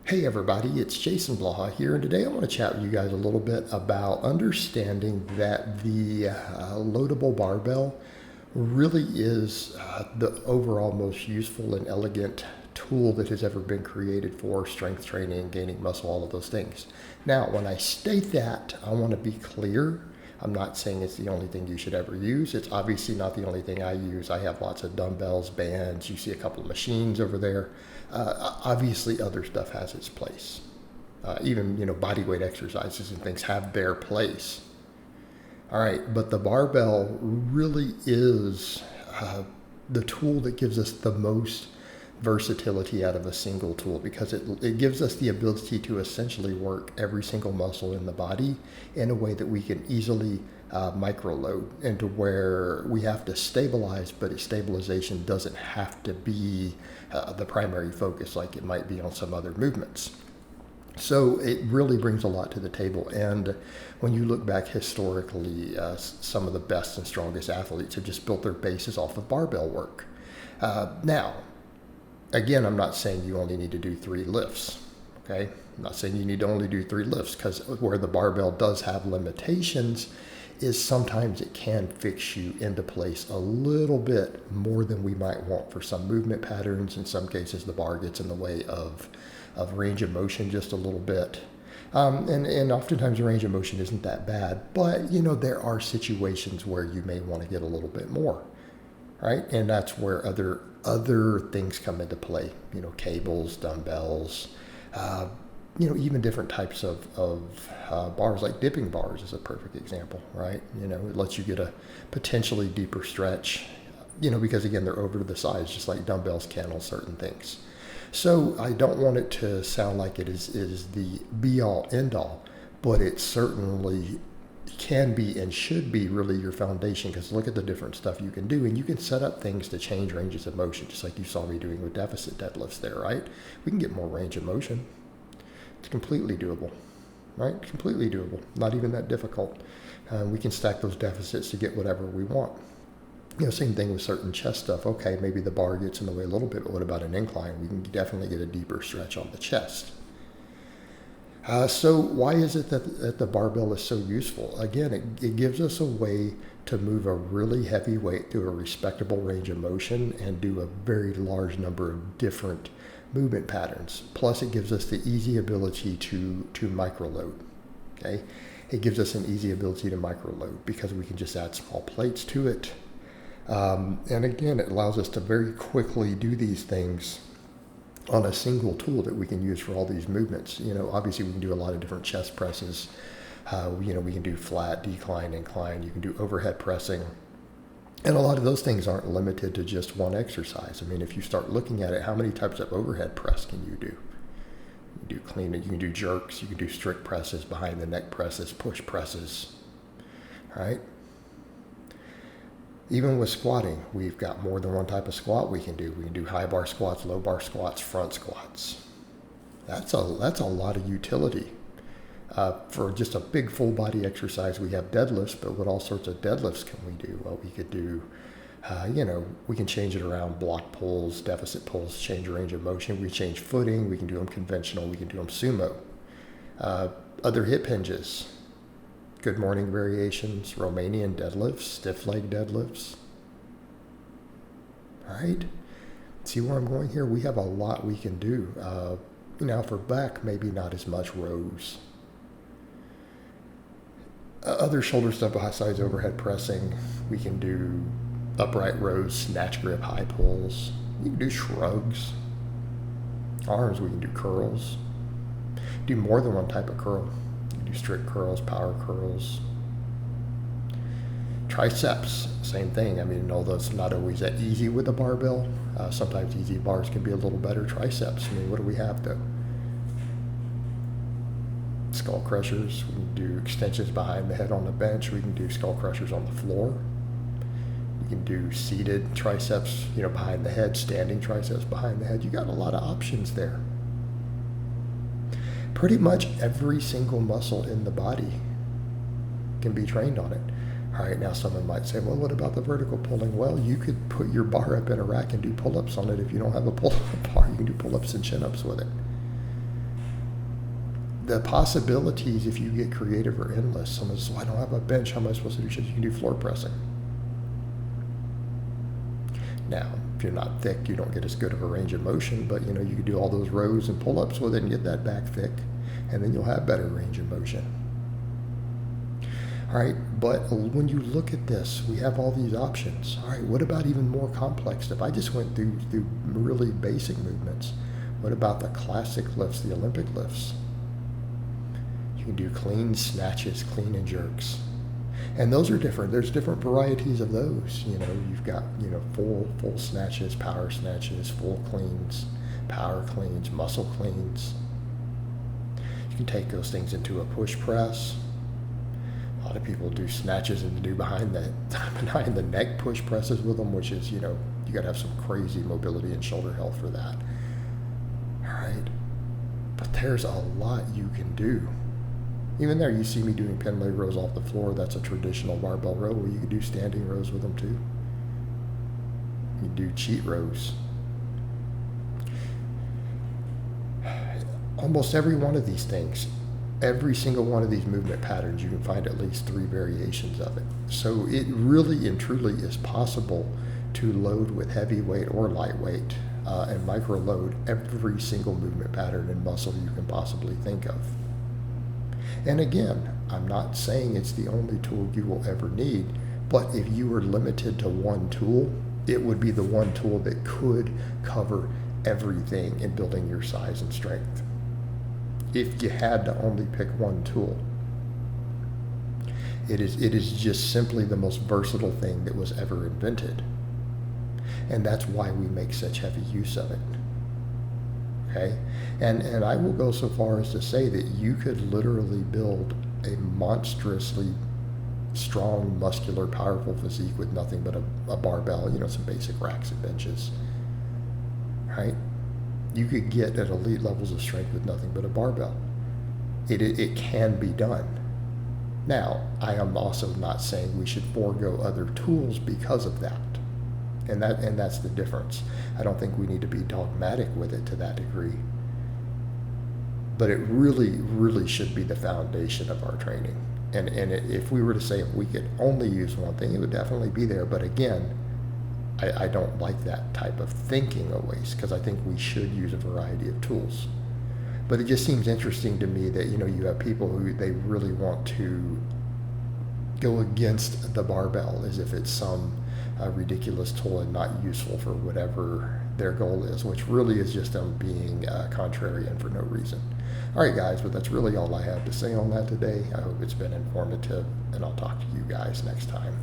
Hey everybody, it's Jason Blaha here, and today I want to chat with you guys a little bit about understanding that the loadable barbell really is the overall most useful and elegant tool that has ever been created for strength training, gaining muscle, all of those things. Now, when I state that, I want to be clear. I'm not saying it's the only thing you should ever use. It's obviously not the only thing I use. I have lots of dumbbells, bands. You see a couple of machines over there. Obviously, other stuff has its place. Even body weight exercises and things have their place. All right, but the barbell really is the tool that gives us the most versatility out of a single tool, because it gives us the ability to essentially work every single muscle in the body in a way that we can easily micro load, and to where we have to stabilize, but its stabilization doesn't have to be the primary focus like it might be on some other movements. So it really brings a lot to the table. And when you look back historically, some of the best and strongest athletes have just built their bases off of barbell work. Now, again, I'm not saying you only need to do 3 lifts, okay? I'm not saying you need to only do 3 lifts, because where the barbell does have limitations is sometimes it can fix you into place a little bit more than we might want for some movement patterns. In some cases, the bar gets in the way of range of motion just a little bit. And oftentimes the range of motion isn't that bad, but there are situations where you may want to get a little bit more, right? And that's where other things come into play, cables, dumbbells, even different types of bars, like dipping bars is a perfect example, right? It lets you get a potentially deeper stretch, because again, they're over to the sides, just like dumbbells can on certain things. So I don't want it to sound like it is the be all end all, but it certainly can be and should be really your foundation, because look at the different stuff you can do, and you can set up things to change ranges of motion, just like you saw me doing with deficit deadlifts there, right? We can get more range of motion. It's completely doable, right? Completely doable. Not even that difficult. We can stack those deficits to get whatever we want. Same thing with certain chest stuff. Okay, maybe the bar gets in the way a little bit, but what about an incline? We can definitely get a deeper stretch on the chest. So why is it that the barbell is so useful? Again, it gives us a way to move a really heavy weight through a respectable range of motion and do a very large number of different movement patterns. Plus, it gives us the easy ability to micro load. Okay, it gives us an easy ability to micro load because we can just add small plates to it. And again, it allows us to very quickly do these things on a single tool that we can use for all these movements. Obviously we can do a lot of different chest presses. We can do flat, decline, incline. You can do overhead pressing. And a lot of those things aren't limited to just one exercise. I mean, if you start looking at it, how many types of overhead press can you do? You can do clean, you can do jerks, you can do strict presses, behind the neck presses, push presses, right? Even with squatting, we've got more than one type of squat we can do. We can do high bar squats, low bar squats, front squats. That's a lot of utility. For just a big full body exercise, we have deadlifts, but what all sorts of deadlifts can we do? Well, we could do, we can change it around block pulls, deficit pulls, change range of motion. We change footing. We can do them conventional. We can do them sumo. Other hip hinges. Good morning variations, Romanian deadlifts, stiff leg deadlifts. All right? See where I'm going here? We have a lot we can do. Now for back, maybe not as much rows. Other shoulder stuff besides overhead pressing, we can do upright rows, snatch grip, high pulls. You can do shrugs. Arms, we can do curls. Do more than one type of curl. Strict curls, power curls. Triceps, same thing. I mean, although it's not always that easy with a barbell, sometimes easy bars can be a little better. Triceps, I mean, what do we have though? Skull crushers, we can do extensions behind the head on the bench. We can do skull crushers on the floor. We can do seated triceps, behind the head, standing triceps behind the head. You got a lot of options there. Pretty much every single muscle in the body can be trained on it. All right, now someone might say, well, what about the vertical pulling? Well, you could put your bar up in a rack and do pull-ups on it. If you don't have a pull-up bar, you can do pull-ups and chin-ups with it. the possibilities, if you get creative, are endless. Someone says, well, I don't have a bench. How am I supposed to do shit? You can do floor pressing. Now, if you're not thick, you don't get as good of a range of motion, but you know, you can do all those rows and pull-ups with it and get that back thick, and then you'll have better range of motion. All right, but when you look at this, we have all these options. All right, what about even more complex stuff? I just went through really basic movements. What about the classic lifts, the Olympic lifts? You can do clean snatches, clean and jerks. And those are different. There's different varieties of those. You know, you've got, you know, full snatches, full cleans, power cleans, muscle cleans. You can take those things into a push press. A lot of people do snatches and do behind the neck push presses with them, which is, you know, you got to have some crazy mobility and shoulder health for that. All right. But there's a lot you can do. Even there, you see me doing pin leg rows off the floor. That's a traditional barbell row where you can do standing rows with them too. You do cheat rows. Almost every one of these things, every single one of these movement patterns, you can find at least 3 variations of it. So it really and truly is possible to load with heavy weight or lightweight and micro load every single movement pattern and muscle you can possibly think of. And again, I'm not saying it's the only tool you will ever need, but if you were limited to one tool, it would be the one tool that could cover everything in building your size and strength. If you had to only pick one tool, it is just simply the most versatile thing that was ever invented. And that's why we make such heavy use of it. Okay? And I will go so far as to say that you could literally build a monstrously strong, muscular, powerful physique with nothing but a barbell, you know, some basic racks and benches. Right? You could get at elite levels of strength with nothing but a barbell. It can be done. Now, I am also not saying we should forego other tools because of that. And that's the difference. I don't think we need to be dogmatic with it to that degree. But it really, really should be the foundation of our training. And if we were to say if we could only use one thing, it would definitely be there. But again, I don't like that type of thinking always, because I think we should use a variety of tools. But it just seems interesting to me that, you know, you have people who they really want to go against the barbell as if it's some ridiculous tool and not useful for whatever their goal is, which really is just them being contrarian for no reason. All right, guys, but that's really all I have to say on that today. I hope it's been informative, and I'll talk to you guys next time.